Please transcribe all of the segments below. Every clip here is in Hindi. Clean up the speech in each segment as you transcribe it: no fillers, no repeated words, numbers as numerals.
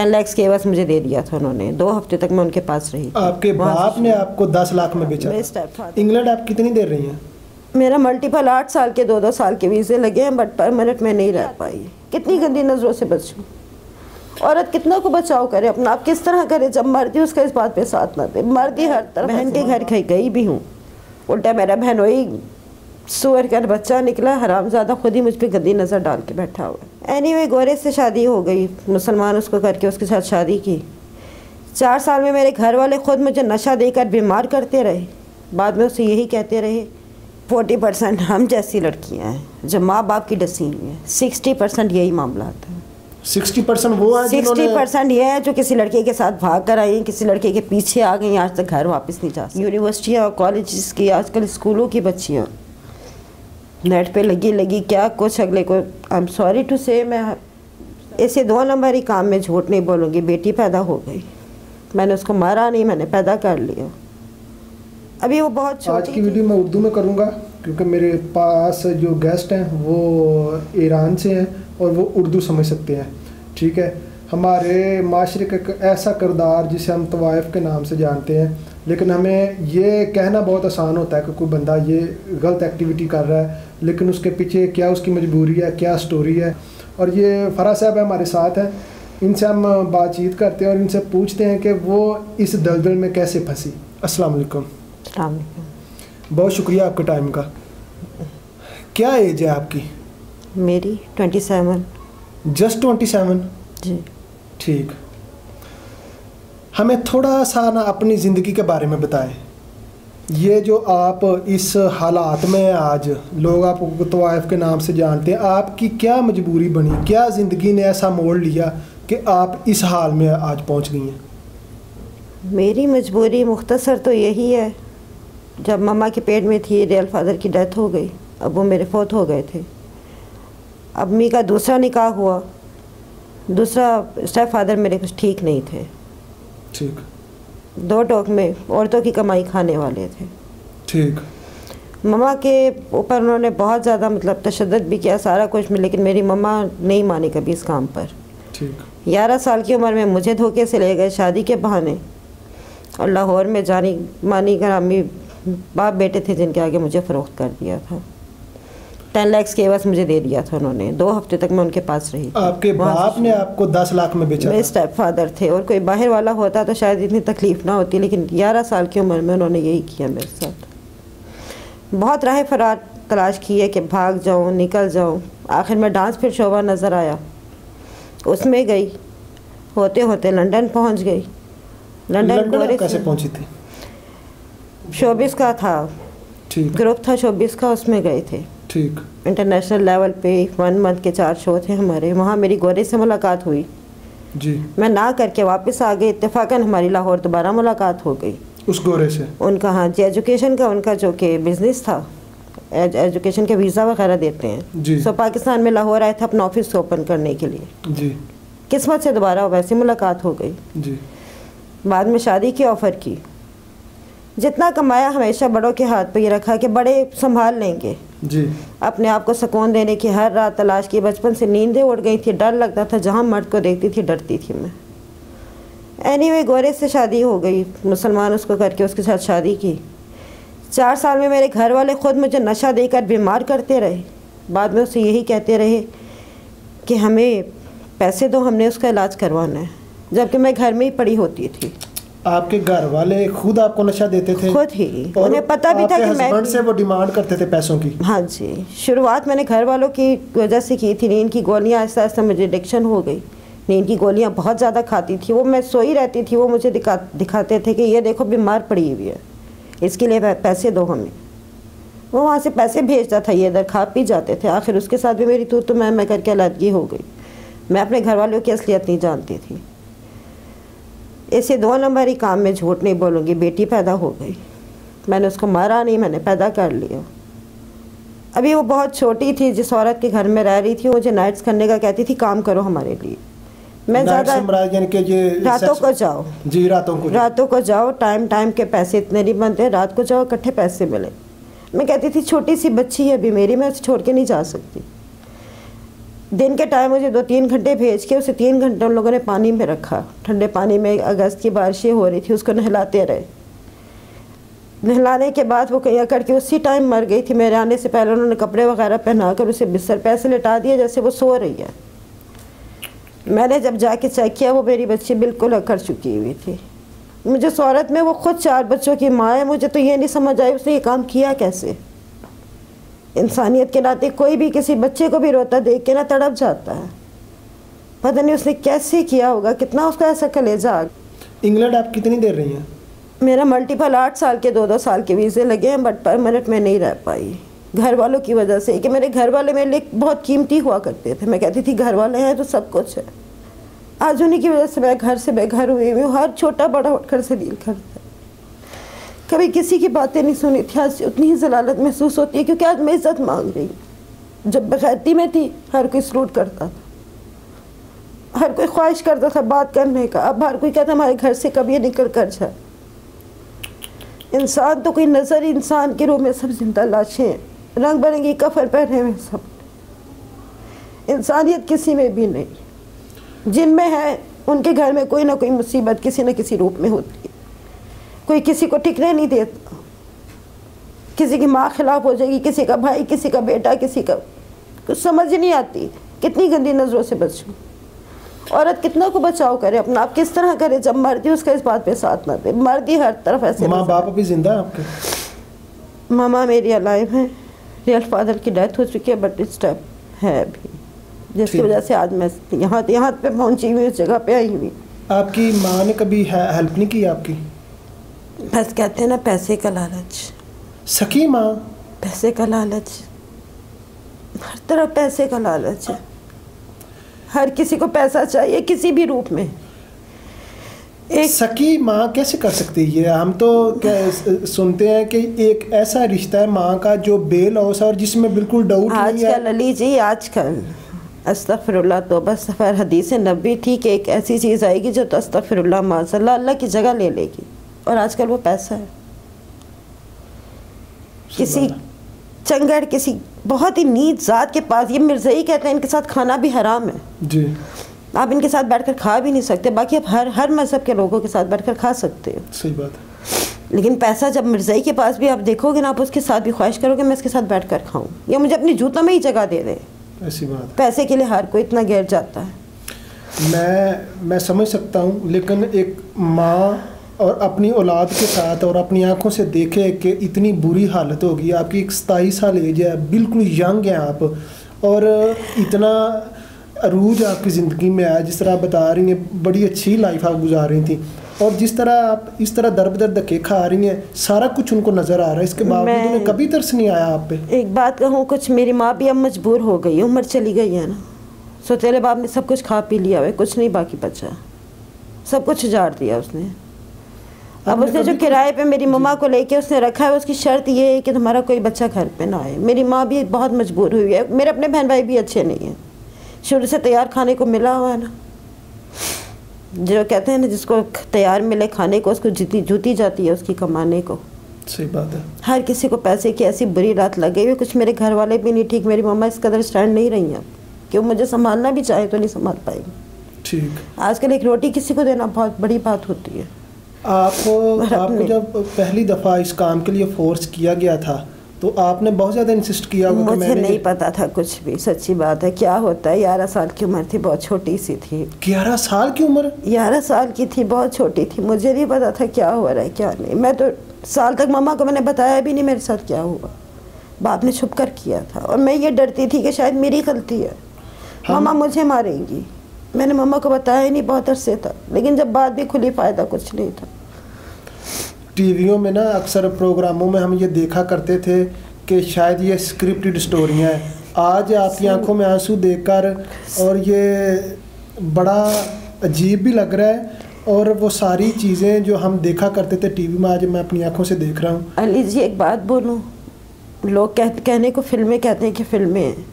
10 लाख के बस मुझे दे दिया था उन्होंने। 2 हफ्ते तक मैं उनके पास रही। आपके बाप ने आपको 10 लाख में बेचा? इंग्लैंड आप कितनी देर रही हैं? मेरा मल्टीपल 8 साल के 2-2 साल के वीज़े लगे हैं, बट परमानेंट में नहीं रह पाई। कितनी गंदी नज़रों से बचूं। औरत कितना को बचाव करे अपना, आप किस तरह करे जब मर्दी उसका इस बात पे साथ ना दे। मर्दी हर तरफ। बहन के घर गई भी हूँ, उल्टा मेरा बहन वही सुअर का बच्चा निकला, हरामज़ादा खुद ही मुझ पर गंदी नज़र डाल के बैठा हुआ। एनीवे गोरे से शादी हो गई, मुसलमान उसको करके उसके साथ शादी की। 4 साल में मेरे घर वाले खुद मुझे नशा देकर बीमार करते रहे। बाद में उसे यही कहते रहे 40% हम जैसी लड़कियां हैं जो माँ बाप की डसी हुई हैं। 60% यही मामला आता है। 60% वो है 60% ये है जो किसी लड़के के साथ भाग कर आई, किसी लड़के के पीछे आ गई, आज तक घर वापस नहीं जा सकती। यूनिवर्सिटियाँ और कॉलेज की, आजकल स्कूलों की बच्चियाँ नेट पे लगी क्या कुछ। अगले को आई एम सॉरी टू से, मैं ऐसे 2 नंबर ही काम में झूठ नहीं बोलूँगी। बेटी पैदा हो गई, मैंने उसको मारा नहीं, मैंने पैदा कर लिया। अभी वो बहुत आज की वीडियो मैं उर्दू में करूँगा क्योंकि मेरे पास जो गेस्ट हैं वो ईरान से हैं और वो उर्दू समझ सकते हैं। ठीक है, हमारे माशरे का एक ऐसा किरदार जिसे हम तवाइफ के नाम से जानते हैं, लेकिन हमें ये कहना बहुत आसान होता है कि कोई बंदा ये गलत एक्टिविटी कर रहा है, लेकिन उसके पीछे क्या उसकी मजबूरी है, क्या स्टोरी है। और ये फ़रा साहब हमारे साथ हैं, इनसे हम बातचीत करते हैं और इनसे पूछते हैं कि वो इस दलदल में कैसे फंसी। अस्सलाम वालेकुम। बहुत शुक्रिया आपके टाइम का। क्या एज है आपकी? मेरी 27। जस्ट 27? जी। ठीक, हमें थोड़ा सा ना अपनी ज़िंदगी के बारे में बताएं। ये जो आप इस हालात में आज लोग आपको तवाइफ के नाम से जानते हैं, आपकी क्या मजबूरी बनी, क्या ज़िंदगी ने ऐसा मोड़ लिया कि आप इस हाल में आज पहुंच गई हैं? मेरी मजबूरी मुख्तसर तो यही है, जब मम्मा के पेट में थी रियल फादर की डेथ हो गई, अब वो मेरे फौत हो गए थे। अम्मी का दूसरा निकाह हुआ, दूसरा स्टेप फादर मेरे कुछ ठीक नहीं थे। ठीक। 2 टोक में औरतों की कमाई खाने वाले थे। ठीक। मम्मा के ऊपर उन्होंने बहुत ज़्यादा मतलब तशद्दुद भी किया, सारा कुछ में, लेकिन मेरी मम्मा नहीं मानी कभी इस काम पर। ठीक। 11 साल की उम्र में मुझे धोखे से ले गए शादी के बहाने, और लाहौर में जानी मानी ग्रामी बाप बेटे थे जिनके आगे मुझे फ़रोख्त कर दिया था। 10 लाख के बस मुझे दे दिया था उन्होंने। 2 हफ्ते तक मैं उनके पास रही। आपके बाप ने आपको 10 लाख में बेचा? मेरे स्टेप फादर थे, और कोई बाहर वाला होता तो शायद इतनी तकलीफ़ ना होती, लेकिन 11 साल की उम्र में उन्होंने यही किया मेरे साथ। बहुत राह फरार तलाश की है कि भाग जाऊँ, निकल जाऊँ। आखिर में डांस फिर शोभा नज़र आया, उसमें गई, होते होते लंदन पहुँच गई। लंदन कैसे पहुँची थी? शोबिस का था, ग्रुप था शोबिस का, उसमें गए थे। ठीक। इंटरनेशनल लेवल पे 1 मंथ के 4 शो थे हमारे। वहाँ मेरी गोरे से मुलाकात हुई जी। मैं ना करके वापस आ गई। इत्तेफाकन हमारी लाहौर दोबारा मुलाकात हो गई उस गोरे से। उनका, हाँ जी, एजुकेशन का उनका जो कि बिज़नेस था, एजुकेशन के वीज़ा वगैरह देते हैं जी। सो पाकिस्तान में लाहौर आए थे अपना ऑफिस ओपन करने के लिए जी। किस्मत से दोबारा वैसे मुलाकात हो गई जी। बाद में शादी की ऑफ़र की। जितना कमाया हमेशा बड़ों के हाथ पे ये रखा कि बड़े संभाल लेंगे जी। अपने आप को सुकून देने की हर रात तलाश की। बचपन से नींदें उड़ गई थी, डर लगता था, जहाँ मर्द को देखती थी डरती थी मैं। एनीवे गोरे से शादी हो गई, मुसलमान उसको करके उसके साथ शादी की। 4 साल में मेरे घर वाले खुद मुझे नशा देकर बीमार करते रहे। बाद में उसे यही कहते रहे कि हमें पैसे दो, हमने उसका इलाज करवाना है, जबकि मैं घर में ही पड़ी होती थी। आपके घर वाले खुद आपको नशा देते थे? खुद ही, उन्हें पता भी था कि मैं से वो डिमांड करते थे पैसों की? हाँ जी। शुरुआत मैंने घर वालों की वजह से की थी। नींद की गोलियाँ, आहिस्ता आहिस्ता मुझे एडिक्शन हो गई। नींद की गोलियाँ बहुत ज़्यादा खाती थी वो। मैं सोई रहती थी, वो मुझे दिखाते थे कि ये देखो बीमार पड़ी हुई है, इसके लिए पैसे दो हमें। वो वहाँ से पैसे भेजता था, ये इधर खा पी जाते थे। आखिर उसके साथ भी मेरी तू तो मैं करके अलग हो गई। मैं अपने घर वालों की असलियत नहीं जानती थी। ऐसे 2 नंबर ही काम में झूठ नहीं बोलूँगी। बेटी पैदा हो गई, मैंने उसको मारा नहीं, मैंने पैदा कर लिया। अभी वो बहुत छोटी थी, जिस औरत के घर में रह रही थी, मुझे नाइट्स करने का कहती थी, काम करो हमारे लिए। मैं ज़्यादा रातों को जाओ जी, रातों को जाओ, टाइम के पैसे इतने नहीं बनते, रात को जाओ इकट्ठे पैसे मिले। मैं कहती थी छोटी सी बच्ची है अभी मेरी, मैं उसे छोड़ के नहीं जा सकती। दिन के टाइम मुझे 2-3 घंटे भेज के उसे 3 घंटे उन लोगों ने पानी में रखा, ठंडे पानी में। अगस्त की बारिशें हो रही थी, उसको नहलाते रहे। नहलाने के बाद वो कहीं करके उसी टाइम मर गई थी। मेरे आने से पहले उन्होंने कपड़े वगैरह पहना कर उसे बिस्तर पे ऐसे लिटा दिया जैसे वो सो रही है। मैंने जब जाके चेक किया, वो मेरी बच्ची बिल्कुल अकड़ चुकी हुई थी। मुझे उस औरत में, वो खुद 4 बच्चों की माँ है, मुझे तो ये नहीं समझ आई उसने ये काम किया कैसे। इंसानियत के नाते कोई भी किसी बच्चे को भी रोता देख के ना तड़प जाता है। पता नहीं उसने कैसे किया होगा, कितना उसका ऐसा कलेजा। इंग्लैंड आप कितनी देर रही हैं? मेरा मल्टीपल 8 साल के 2-2 साल के वीज़े लगे हैं, बट परमानेंट में नहीं रह पाई घर वालों की वजह से। कि मेरे घर वाले मेरे लिए बहुत कीमती हुआ करते थे। मैं कहती थी घर वाले हैं तो सब कुछ है। आज उन्हीं की वजह से मैं घर से बेघर हुई हूँ। हर छोटा बड़ा उठकर से डील करता है। कभी किसी की बातें नहीं सुनी थी, आज उतनी ही जलालत महसूस होती है, क्योंकि आज मैं इज्जत मांग रही हूँ। जब बगैरती में थी हर कोई सलूट करता था, हर कोई ख्वाहिश करता था बात करने का। अब हर कोई कहता हमारे घर से कभी निकल कर जाए। इंसान तो कोई नज़र, इंसान के रूप में सब जिंदा लाशें हैं, रंग बिरंगी कफन पहने हुए सब। इंसानियत किसी में भी नहीं। जिनमें है उनके घर में कोई ना कोई मुसीबत किसी न किसी रूप में होती है। कोई किसी को टिकने नहीं देता। किसी की माँ खिलाफ हो जाएगी, किसी का भाई, किसी का बेटा, किसी का कुछ समझ नहीं आती। कितनी गंदी नज़रों से बचूं। औरत कितना को बचाव करे अपना, आप किस तरह करे जब मर्दी उसका इस बात पे साथ ना दे। मर्दी हर तरफ ऐसे। माँ बाप अभी जिंदा है आपके? मामा मेरी अलाइव है, रियल फादर की डेथ हो चुकी है, बट इस टाइम है अभी, जिसकी वजह से आज मैं यहाँ पे पहुँची हुई, उस जगह पे आई हुई। आपकी माँ ने कभी हेल्प नहीं की आपकी? बस कहते हैं ना, पैसे का लालच। सखी माँ? पैसे का लालच, हर तरफ पैसे का लालच है। हर किसी को पैसा चाहिए किसी भी रूप में। एक सकी माँ कैसे कर सकती है? हम तो सुनते हैं कि एक ऐसा रिश्ता है माँ का जो बेलौस और जिसमें बिल्कुल डाउट नहीं है। आजकल अली जी, आजकल अस्तगफिरुल्लाह, तौबा सफ़र, हदीस नबी थी कि एक ऐसी चीज़ आएगी जो तो अस्तगफिरुल्लाह माज़अल्लाह, अल्लाह की जगह ले लेगी। और आजकल वो पैसा है। किसी चंगड़, किसी बहुत ही नीच ज़ात के पास, ये मिर्ज़ई कहते हैं इनके साथ खाना भी हराम है जी। आप इनके साथ बैठकर खा भी नहीं सकते। बाकी आप हर मज़हब के लोगों के साथ बैठकर खा सकते हो। सही बात है। लेकिन पैसा जब मिर्ज़ई के पास भी आप देखोगे ना, आप उसके साथ भी ख्वाहिश करोगे मैं इसके साथ बैठकर खाऊं, या मुझे अपनी जूता में ही जगह दे दे। ऐसी बात। पैसे के लिए हर कोई इतना गिर जाता है। मैं समझ सकता हूँ, लेकिन एक माँ और अपनी औलाद के साथ और अपनी आंखों से देखे कि इतनी बुरी हालत होगी। आपकी 27 साल एज है, बिल्कुल यंग हैं आप, और इतना अरूज आपकी ज़िंदगी में आया। जिस तरह आप बता रही हैं, बड़ी अच्छी लाइफ आप गुजार रही थी, और जिस तरह आप इस तरह दर बदर धक्के खा रही हैं, सारा कुछ उनको नज़र आ रहा है। इसके बावजूद उन्हें कभी तरस नहीं आया आप पे? एक बात कहूँ, कुछ मेरी माँ भी अब मजबूर हो गई, उम्र चली गई है ना। सो तेरे बाप ने सब कुछ खा पी लिया है, कुछ नहीं बाकी बचा, सब कुछ उजाड़ दिया उसने। अब उसने जो किराए पे मेरी मम्मा को लेके उसने रखा है, उसकी शर्त ये है कि तुम्हारा कोई बच्चा घर पे ना आए। मेरी माँ भी बहुत मजबूर हुई है। मेरे अपने बहन भाई भी अच्छे नहीं हैं, शुरू से तैयार खाने को मिला हुआ है ना। जो कहते हैं ना, जिसको तैयार मिले खाने को उसको जूती जाती है उसकी कमाने को। सही बात है। हर किसी को पैसे की ऐसी बुरी रात लगी हुई। कुछ मेरे घर वाले भी नहीं ठीक, मेरी मम्मा इस कदर स्टैंड नहीं रही हैं कि वो मुझे संभालना भी चाहे तो नहीं संभाल पाएंगी। ठीक। आजकल एक रोटी किसी को देना बहुत बड़ी बात होती है। आपको जब पहली दफ़ा इस काम के लिए फोर्स किया गया था तो आपने बहुत ज़्यादा इंसिस्ट किया? मुझे नहीं पता था कुछ भी, सच्ची बात है। क्या होता है, 11 साल की उम्र थी, बहुत छोटी सी थी। 11 साल की उम्र? 11 साल की थी, बहुत छोटी थी। मुझे नहीं पता था क्या हो रहा है क्या नहीं। मैं तो साल तक मम्मा को मैंने बताया भी नहीं मेरे साथ क्या हुआ। बाप ने छुप कर किया था, और मैं ये डरती थी कि शायद मेरी गलती है, मम्मा मुझे मारेंगी। मैंने मम्मा को बताया ही नहीं बहुत अरसे तक, लेकिन जब बात भी खुली फ़ायदा कुछ नहीं था। टीवियों में ना अक्सर प्रोग्रामों में हम ये देखा करते थे कि शायद ये स्क्रिप्टेड स्टोरियाँ हैं। आज आपकी आंखों में आंसू देखकर और ये बड़ा अजीब भी लग रहा है, और वो सारी चीज़ें जो हम देखा करते थे टीवी में आज मैं अपनी आंखों से देख रहा हूँ। अली जी एक बात बोलूँ, लोग कहने को फिल्में कहते हैं कि फिल्में हैं,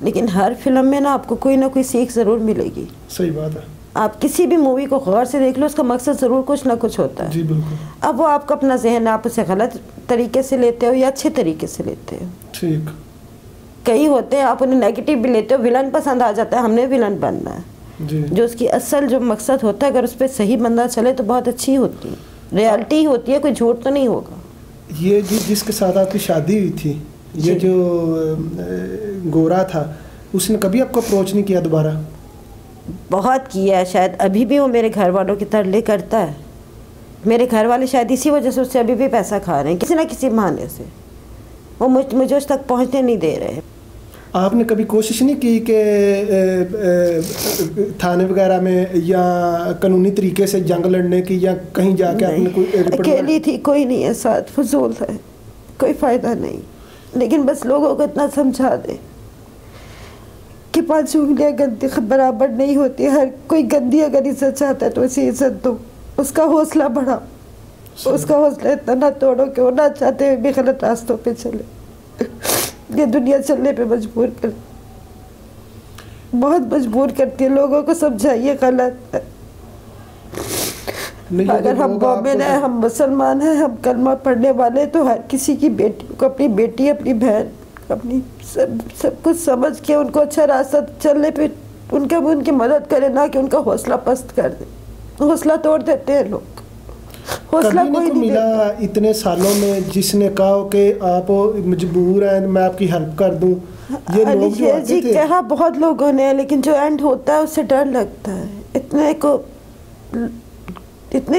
लेकिन हर फिल्म में ना आपको कोई ना कोई सीख ज़रूर मिलेगी। सही बात है। आप किसी भी मूवी को गौर से देख लो, उसका मकसद ज़रूर कुछ ना कुछ होता है। जी बिल्कुल। अब वो आपका अपना जहन, आप उसे गलत तरीके से लेते हो या अच्छे तरीके से लेते हो। ठीक। कई होते हैं आप उन्हें नेगेटिव भी लेते हो, विलन पसंद आ जाता है, हमने विलन बनना है जी। जो उसकी असल जो मकसद होता है अगर उस पर सही बंदा चले तो बहुत अच्छी होती है, रियलिटी होती है, कोई झूठ तो नहीं होगा। ये जिसके साथ आपकी शादी हुई थी, ये जो गोरा था, उसने कभी आपको अप्रोच नहीं किया दोबारा? बहुत किया है, शायद अभी भी वो मेरे घर वालों की तरले करता है। मेरे घर वाले शायद इसी वजह से उससे अभी भी पैसा खा रहे हैं, किसी ना किसी बहाने से। वो मुझे उस तक पहुंचने नहीं दे रहे। आपने कभी कोशिश नहीं की कि थाने वगैरह में या कानूनी तरीके से जंग लड़ने की, या कहीं जाके आपने कोई? अकेली थी, कोई नहीं है साथ, फजूल है, कोई फ़ायदा नहीं। लेकिन बस लोगों को इतना समझा दे कि 5 उंगलियां गंदी बराबर नहीं होती। हर कोई गंदी अगर इज्जत चाहता है तो उसे इज्जत दो, उसका हौसला बढ़ा, उसका हौसला इतना ना तोड़ो कि वो ना चाहते हुए भी गलत रास्तों पे चले। ये दुनिया चलने पे मजबूर कर, बहुत मजबूर करती है। लोगों को समझाइए गलत है। अगर हम मोमिन हैं, हम मुसलमान हैं, हम कलमा पढ़ने वाले, तो हर किसी की बेटी को अपनी बेटी, अपनी बहन, अपनी सब कुछ समझ के उनको अच्छा रास्ता चलने पे उनकी मदद करें, ना कि उनका हौसला पस्त कर दे। हौसला तोड़ देते हैं लोग। हौसला कोई नहीं मिला इतने सालों में जिसने कहा कि आप मजबूर हैं, मैं आपकी हेल्प कर दूं? ये लोग जो आते थे, कहा बहुत लोगों ने, लेकिन जो एंड होता है उससे डर लगता है। इतने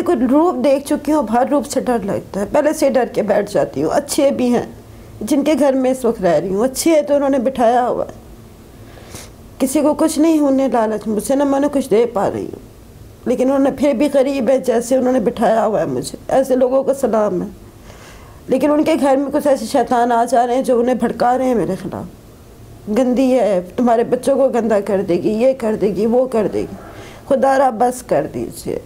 को रूप देख चुकी हूँ, हर रूप से डर लगता है। पहले से डर के बैठ जाती हूँ। अच्छे भी हैं जिनके घर में इस वक्त रह रही हूँ, अच्छे है तो उन्होंने बिठाया हुआ है। किसी को कुछ नहीं होने लालच मुझसे, ना मैंने कुछ दे पा रही हूँ, लेकिन उन्होंने फिर भी गरीब है जैसे उन्होंने बिठाया हुआ है मुझे। ऐसे लोगों को सलाम है। लेकिन उनके घर में कुछ ऐसे शैतान आ जा रहे हैं जो उन्हें भड़का रहे हैं मेरे खिलाफ। गंदी है, तुम्हारे बच्चों को गंदा कर देगी, ये कर देगी, वो कर देगी। खुदारा बस कर दीजिए।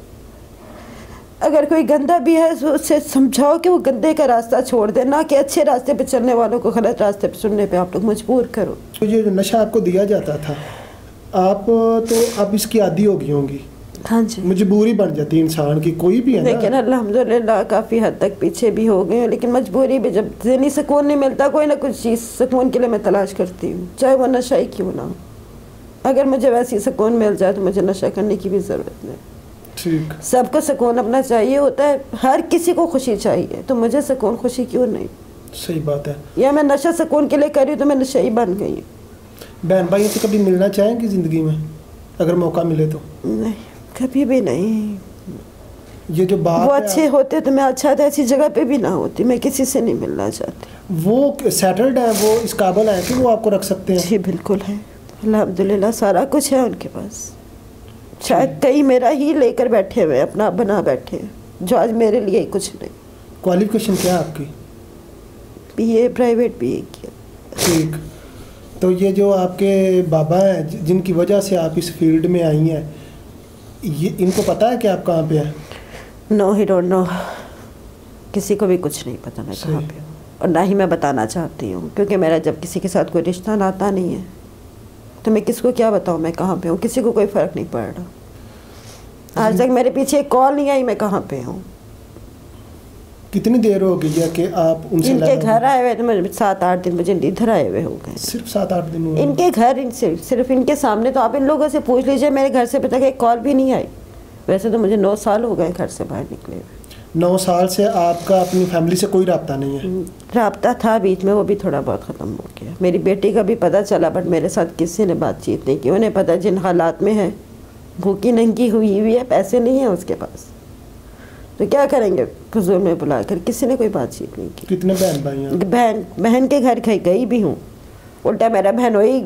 अगर कोई गंदा भी है तो उससे समझाओ कि वो गंदे का रास्ता छोड़ दे, ना कि अच्छे रास्ते पे चलने वालों को गलत रास्ते पे सुनने पे आप लोग मजबूर करो। तो ये जो नशा आपको दिया जाता था, आप तो अब इसकी आदी हो गई होंगी। हाँ जी, मजबूरी बन जाती है इंसान की, कोई भी है ना। लेकिन अल्हम्दुलिल्लाह काफ़ी हद तक पीछे भी हो गए हैं। लेकिन मजबूरी भी, जब ज़हनी सुकून नहीं मिलता, कोई ना कुछ चीज़ सुकून के लिए मैं तलाश करती हूँ, चाहे वो नशा ही क्यों ना हो। अगर मुझे वैसी सुकून मिल जाए तो मुझे नशा करने की भी ज़रूरत नहीं। ठीक, सबको सुकून अपना चाहिए होता है, हर किसी को खुशी चाहिए, तो मुझे सुकून खुशी क्यों नहीं? सही बात है। या मैं नशा सुकून के लिए कर रही हूँ तो मैं नशा ही बन गई हूँ। बहन भाई से कभी मिलना चाहेंगे ज़िंदगी में अगर मौका मिले तो? नहीं, कभी भी नहीं। ये जो बात वो अच्छे होते तो मैं अच्छा था, ऐसी जगह पे भी ना होती। मैं किसी से नहीं मिलना चाहती। वो सेटल्ड है, वो इस काबिल है कि वो आपको रख सकते हैं? जी बिल्कुल है, अल्हम्दुलिल्लाह सारा कुछ है उनके पास। शायद कई मेरा ही लेकर बैठे हुए, अपना बना बैठे हैं, जो आज मेरे लिए कुछ नहीं। क्वालिफिकेशन क्या है आपकी? बीए, प्राइवेट बीए किया। ठीक, तो ये जो आपके बाबा हैं जिनकी वजह से आप इस फील्ड में आई हैं, ये इनको पता है कि आप कहाँ पे हैं? No, he don't know. किसी को भी कुछ नहीं पता मैं कहाँ पे हूँ, और ना ही मैं बताना चाहती हूँ, क्योंकि मेरा जब किसी के साथ कोई रिश्ता नाता नहीं है तो मैं किसको क्या बताऊँ मैं कहाँ पे हूँ। किसी को कोई फ़र्क नहीं पड़ रहा। आज तक मेरे पीछे एक कॉल नहीं आई मैं कहाँ पे हूँ। कितनी देर हो गई है कि आप उनसे इनके घर आए हुए तो मुझे 7-8 दिन मुझे इधर आए हुए हो गए। सिर्फ 7-8 दिन हुए इनके घर, सिर्फ इनके सामने। तो आप इन लोगों से पूछ लीजिए, मेरे घर से अभी तक एक कॉल भी नहीं आई। वैसे तो मुझे 9 साल हो गए घर से बाहर निकले हुए। 9 साल से आपका अपनी फैमिली से कोई रब्ता नहीं है? रब्ता था बीच में, वो भी थोड़ा बहुत ख़त्म हो गया। मेरी बेटी का भी पता चला, बट मेरे साथ किसी ने बातचीत नहीं की। उन्हें पता जिन हालात में है, भूखी नंगी हुई है, पैसे नहीं है उसके पास, तो क्या करेंगे फजूल में बुलाकर। किसी ने कोई बातचीत नहीं की। कितने बहन भाई हैं? बहन के घर गई भी हूँ। उल्टा मेरा बहन वही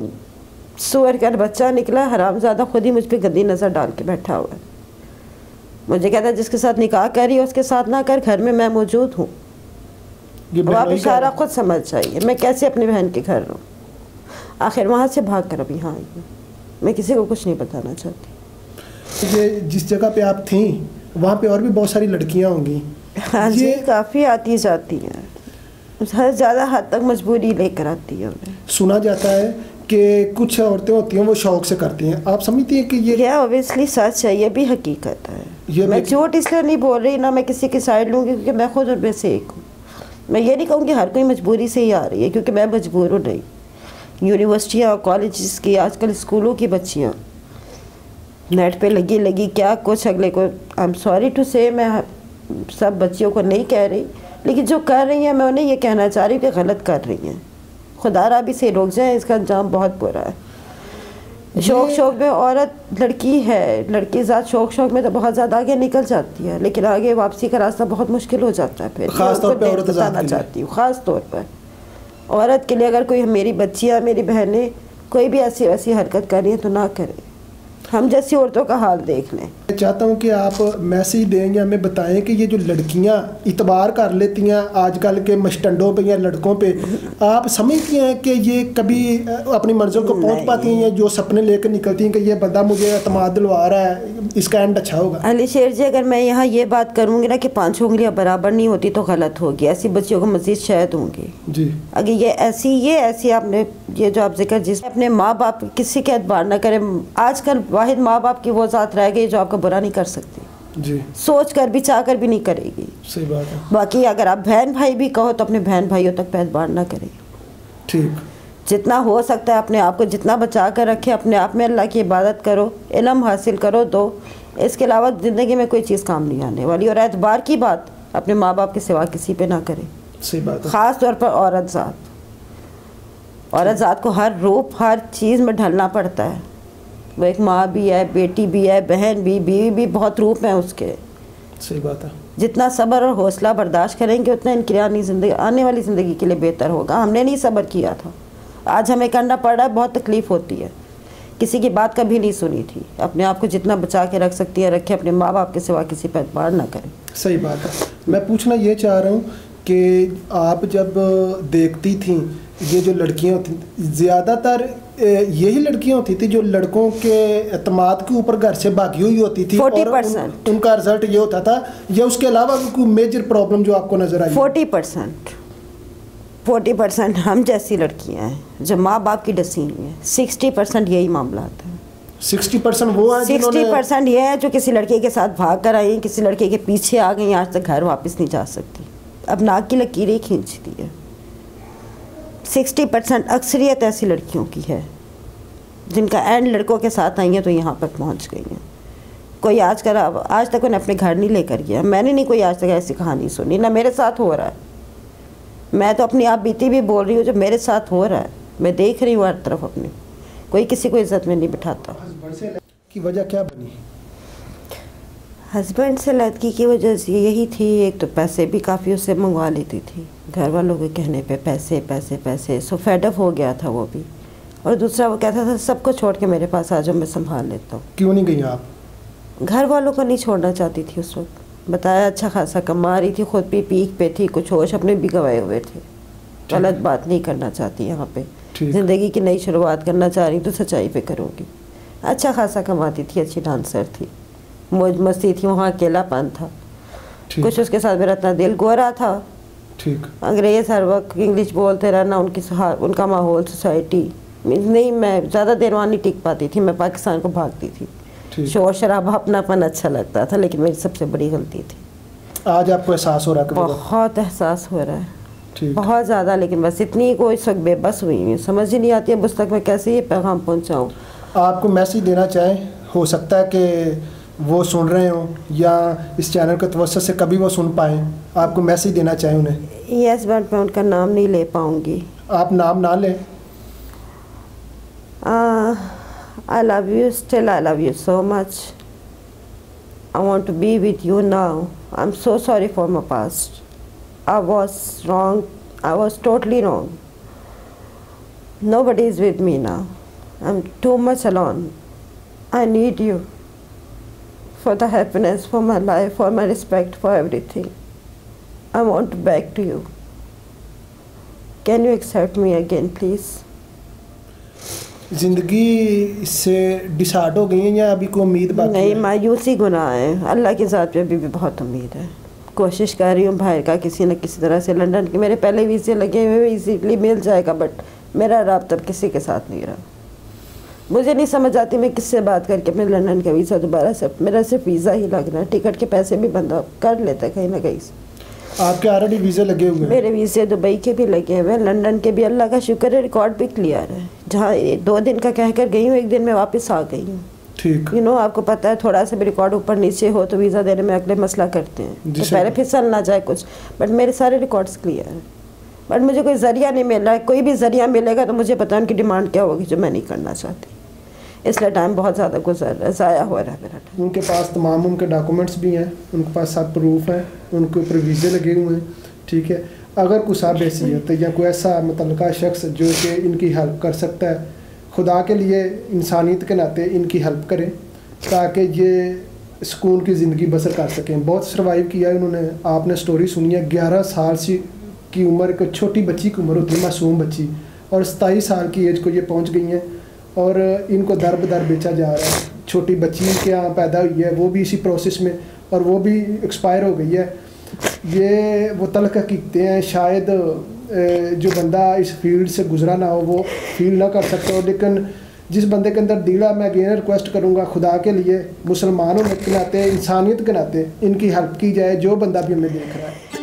सुअर का बच्चा निकला, हरामज़ादा, खुद ही मुझ पर गंदी नज़र डाल के बैठा हुआ है। मुझे कहता है जिसके साथ निकाह करी है उसके साथ ना कर, घर में मैं मौजूद हूँ। आप इशारा खुद समझ जाइए, मैं कैसे अपनी बहन के घर रहूँ। आखिर वहाँ से भाग कर अभी यहाँ आई हूँ। मैं किसी को कुछ नहीं बताना चाहती। ये जिस जगह पे आप थी वहाँ पे और भी बहुत सारी लड़कियाँ होंगी? हाँ जी, काफ़ी आती जाती हैं, हर ज़्यादा हद तक मजबूरी लेकर आती है उन्हें। सुना जाता है कि कुछ औरतें होती हैं वो शौक से करती हैं, आप समझती हैं कि ये ऑब्वियसली सच है, ये भी हकीकत है। मैं झूठ इसलिए नहीं बोल रही, ना मैं किसी की साइड लूँगी, क्योंकि मैं खुद उनमें से एक हूँ। मैं ये नहीं कहूँगी हर कोई मजबूरी से ही आ रही है, क्योंकि मैं मजबूर हूँ नहीं। यूनिवर्सिटियाँ कॉलेजेस की, आजकल स्कूलों की बच्चियाँ नेट पे लगी क्या कुछ अगले को, आई एम सॉरी टू से, मैं सब बच्चियों को नहीं कह रही, लेकिन जो कर रही हैं मैं उन्हें ये कहना चाह रही हूँ कि गलत कर रही हैं। खुदारा भी से रोक जाए, इसका अंजाम बहुत बुरा है। शौक में औरत लड़की है, लड़की ज़ात शौक में तो बहुत ज़्यादा आगे निकल जाती है, लेकिन आगे वापसी का रास्ता बहुत मुश्किल हो जाता है। फिर खास तौर पे औरत बताना चाहती हूँ, ख़ास तौर पर औरत के लिए, अगर कोई मेरी बच्चियाँ मेरी बहनें कोई भी ऐसी वैसी हरकत कर रही है तो ना करें, हम जैसी औरतों का हाल देख लें। मैं चाहता हूँ कि आप मैसेज दें या हमें बताएं कि ये जो लड़कियाँ इतबार कर लेती हैं आजकल के मस्टंडों पे या लड़कों पे, आप समझती हैं कि ये कभी अपनी मंजिल को पहुँच पाती हैं, या जो सपने लेकर निकलती हैं कि ये बंदा मुझे एतमाद दिलवा रहा है, इसका एंड अच्छा होगा? अली शेर जी, अगर मैं यहाँ ये बात करूँगी ना कि 5 उंगलियाँ बराबर नहीं होती तो गलत होगी, ऐसी बच्चियों को मज़ीद शायद होंगी जी। अगर ये ऐसी आपने ये जो आप जिक्र, जिस अपने माँ बाप किसी के एतबार ना करें, आजकल वाहिद माँ बाप की वो ज़ात रह गई जो आपका बुरा नहीं कर सकती जी, सोच कर भी चाह कर भी नहीं करेगी। सही बात है। बाकी अगर आप बहन भाई भी कहो तो अपने बहन भाइयों तक एतबार ना करें। ठीक, जितना हो सकता है अपने आप को जितना बचा कर रखें, अपने आप में अल्लाह की इबादत करो, इल्म हासिल करो, दो, इसके अलावा ज़िंदगी में कोई चीज़ काम नहीं आने वाली। और एतबार की बात अपने माँ बाप के सिवा किसी पे ना करें। सही बात है। ख़ास तौर पर औरत ज़ात को हर रूप हर चीज़ में ढलना पड़ता है। वो एक माँ भी है, बेटी भी है, बहन भी, बीवी भी, बहुत रूप हैं उसके। सही बात है। जितना सब्र और हौसला बर्दाश्त करेंगे उतना इनकी आने वाली ज़िंदगी के लिए बेहतर होगा। हमने नहीं सब्र किया था, आज हमें करना पड़ रहा है, बहुत तकलीफ़ होती है। किसी की बात कभी नहीं सुनी थी। अपने आप को जितना बचा के रख सकती है रखें, अपने माँ बाप के सिवा किसी पर एतबार ना करें। सही बात है। मैं पूछना ये चाह रहा हूँ कि आप जब देखती थी ये जो लड़कियाँ होती, ज़्यादातर यही लड़कियाँ होती थी जो लड़कों के एतमाद के ऊपर घर से भागी हुई होती थी 40%। उनका रिजल्ट ये होता था, या उसके अलावा कोई मेजर प्रॉब्लम जो आपको नजर आई? 40% हम जैसी लड़कियाँ हैं जो माँ बाप की डसी हुई हैं। 60% यही मामला आता है। 60% वो है 60% ये है जो किसी लड़के के साथ भाग कर आई, किसी लड़के के पीछे आ गई, आज तक घर वापस नहीं जा सकती, अब नाक की लकीरें खींचती है। 60% अक्सरियत ऐसी लड़कियों की है जिनका एंड लड़कों के साथ आई हैं तो यहाँ पर पहुँच गई हैं। कोई आज तक उन्हें अपने घर नहीं लेकर गया। मैंने नहीं कोई आज तक ऐसी कहानी सुनी, ना मेरे साथ हो रहा है। मैं तो अपनी आप बीती भी बोल रही हूँ जो मेरे साथ हो रहा है, मैं देख रही हूँ हर तरफ अपने, कोई किसी को इज्जत में नहीं बिठाता। की वजह क्या बनी? हस्बैंड से लड़की की वजह यही थी, एक तो पैसे भी काफ़ी उससे मंगवा लेती थी घर वालों के कहने पे, पैसे पैसे पैसे, सो फेडअप हो गया था वो भी। और दूसरा वो कहता था सबको छोड़ के मेरे पास आ जाओ, मैं संभाल लेता हूँ। क्यों नहीं गई आप? घर वालों को नहीं छोड़ना चाहती थी उस वक्त। बताया अच्छा खासा कमा रही थी, खुद भी पीक पे थी, कुछ होश अपने भी गंवाए हुए थे। गलत बात नहीं करना चाहती यहाँ पे, ज़िंदगी की नई शुरुआत करना चाह रही तो सच्चाई पे करूँगी। अच्छा खासा कमाती थी, अच्छी डांसर थी, मौज मस्ती थी, वहाँ अकेलापन था। कुछ उसके साथ मेरा इतना दिल गोरा था, ठीक, अंग्रेज़ हर वक्त इंग्लिश बोलते रहना, उनका माहौल सोसाइटी नहीं, मैं ज़्यादा देर वहाँ नहीं टिक पाती थी, मैं पाकिस्तान को भागती थी। शोर शराबा अपनापन अच्छा लगता था, लेकिन मेरी सबसे बड़ी गलती थी। आज आपको एहसास हो रहा है? बहुत एहसास हो रहा है, बहुत ज़्यादा, लेकिन बस इतनी को इस वक्त बेबस हुई हूँ, समझ ही नहीं आती है बस तक मैं कैसे ये पैगाम पहुँचाऊँ। आपको मैसेज देना चाहें, हो सकता है कि वो सुन रहे हो या इस चैनल के तवज्जो से कभी वो सुन पाएँ, आपको मैसेज देना चाहें उन्हें? यस, बट मैं उनका नाम नहीं ले पाऊँगी। आप नाम ना लें। I love you, still I love you so much. I want to be with you now. I'm so sorry for my past. I was wrong. I was totally wrong. Nobody is with me now. I'm too much alone. I need you for the happiness, for my life, for my respect, for everything. I want to beg to you. Can you accept me again, please? ज़िंदगी से डिसाइड हो गई है या अभी कोई उम्मीद बाकी नहीं, मायूसी गुनाह है, अल्लाह के साथ पे अभी भी बहुत उम्मीद है। कोशिश कर रही हूँ बाहर का किसी न किसी तरह से, लंदन के मेरे पहले वीज़े लगे हुए, इजीली मिल जाएगा, बट मेरा राब्ता किसी के साथ नहीं रहा। मुझे नहीं समझ आती मैं किससे बात करके अपने लंदन का वीज़ा दोबारा से, मेरा सिर्फ वीज़ा ही लग रहा है, टिकट के पैसे भी बंदा कर लेता है कहीं ना कहीं से, आपके ऑलरेडी वीज़े लगे हुए हैं? मेरे वीज़े दुबई के भी लगे हुए हैं, लंदन के भी, अल्लाह का शुक्र है रिकॉर्ड भी क्लियर है। जहाँ 2 दिन का कह कर गई हूँ, 1 दिन में वापस आ गई हूँ। ठीक, आपको पता है थोड़ा सा भी रिकॉर्ड ऊपर नीचे हो तो वीज़ा देने में अगले मसला करते हैं, तो पहले फिसल ना जाए कुछ। बट मेरे सारे रिकॉर्ड्स क्लियर हैं, बट मुझे कोई ज़रिया नहीं मिल रहा है। कोई भी ज़रिया मिलेगा तो मुझे पता है उनकी डिमांड क्या होगी, जो मैं नहीं करना चाहती। इसलिए टाइम बहुत ज़्यादा गुजर रहा है, ज़ाया हो रहा है मेरा टाइम। उनके पास तमाम उनके डॉक्यूमेंट्स भी हैं, उनके पास सब प्रूफ हैं, उनके ऊपर वीज़े लगे हुए हैं। ठीक है, अगर कोई साहब हैसियत या कोई ऐसा मुतल्लिका शख्स जो कि इनकी हेल्प कर सकता है, खुदा के लिए इंसानियत के नाते इनकी हेल्प करें ताकि ये सुकून की ज़िंदगी बसर कर सकें। बहुत सर्वाइव किया है उन्होंने, आपने स्टोरी सुनी है। 11 साल की उम्र, एक छोटी बच्ची की उम्र होती है, मासूम बच्ची, और 27 साल की एज को ये पहुँच गई हैं और इनको दर बदर बेचा जा रहा है। छोटी बच्ची के यहाँ पैदा हुई है, वो भी इसी प्रोसेस में, और वो भी एक्सपायर हो गई है। ये वो तल्ख हकीकतें हैं, शायद जो बंदा इस फील्ड से गुजरा ना हो वो फील ना कर सकता हो, लेकिन जिस बंदे के अंदर दिल है, मैं अगेन रिक्वेस्ट करूँगा खुदा के लिए, मुसलमान होने के नाते, इंसानियत के नाते इनकी हेल्प की जाए, जो बंदा भी हमें देख रहा है।